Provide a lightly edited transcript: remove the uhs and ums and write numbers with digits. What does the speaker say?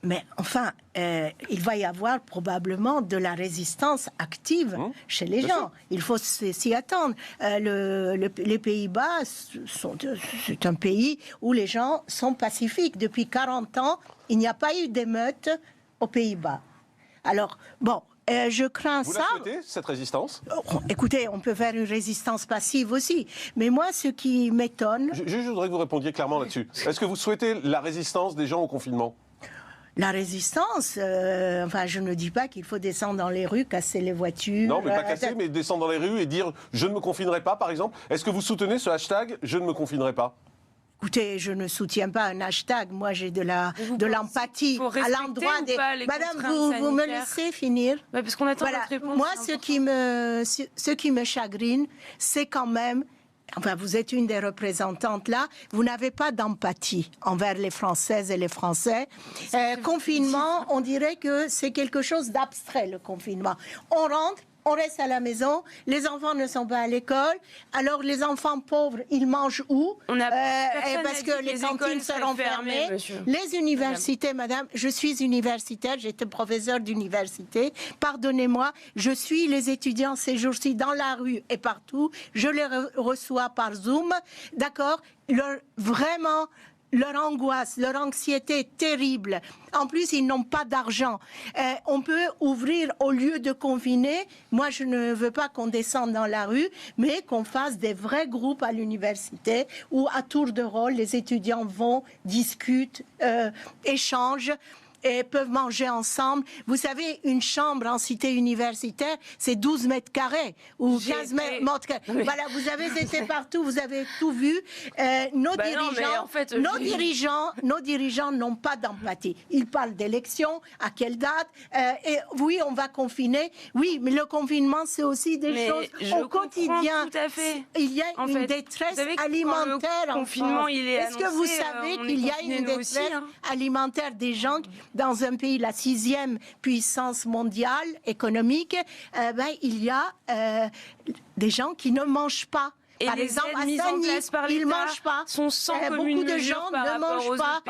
Mais enfin, il va y avoir probablement de la résistance active chez les gens. Il faut s'y attendre. Les Pays-Bas, c'est un pays où les gens sont pacifiques. Depuis 40 ans, il n'y a pas eu d'émeute aux Pays-Bas. Alors, bon... je crains ça. Vous la souhaitez, cette résistance ? Écoutez, on peut faire une résistance passive aussi. Mais moi, ce qui m'étonne... Je voudrais que vous répondiez clairement là-dessus. Est-ce que vous souhaitez la résistance des gens au confinement ? La résistance, enfin, je ne dis pas qu'il faut descendre dans les rues, casser les voitures... Non, mais pas casser, mais descendre dans les rues et dire « je ne me confinerai pas », par exemple. Est-ce que vous soutenez ce hashtag « je ne me confinerai pas » ? Écoutez, je ne soutiens pas un hashtag. Moi, j'ai de l'empathie à l'endroit des... Madame, vous me laissez finir? Ouais, parce qu'on attend votre réponse. Moi, ce qui me chagrine, c'est quand même... Enfin, vous êtes une des représentantes là. Vous n'avez pas d'empathie envers les Françaises et les Français. Confinement, on dirait que c'est quelque chose d'abstrait, le confinement. On rentre, on reste à la maison, les enfants ne sont pas à l'école, alors les enfants pauvres, ils mangent où? Parce que les cantines seront fermées. Les universités, madame, je suis universitaire, j'étais professeure d'université, pardonnez-moi, je suis les étudiants ces jours-ci dans la rue et partout, je les reçois par Zoom, d'accord? Vraiment... Leur angoisse, leur anxiété est terrible. En plus, ils n'ont pas d'argent. On peut ouvrir au lieu de confiner. Moi, je ne veux pas qu'on descende dans la rue, mais qu'on fasse des vrais groupes à l'université où, à tour de rôle, les étudiants vont, discutent, échangent et peuvent manger ensemble. Vous savez, une chambre en cité universitaire, c'est 12 mètres carrés ou 15 mètres carrés. Voilà, vous avez été partout, vous avez tout vu. Nos dirigeants n'ont pas d'empathie. Ils parlent d'élections, à quelle date, et oui, on va confiner. Oui, mais le confinement, c'est aussi des choses au quotidien. Tout à fait. Il y a une détresse alimentaire en France. Est-ce que vous savez qu'il y a une détresse alimentaire des gens dans un pays, la 6e puissance mondiale économique, il y a des gens qui ne mangent pas. Et par exemple, à Saint-Denis, ils ne mangent pas. Sont sans beaucoup de gens ne mangent pas.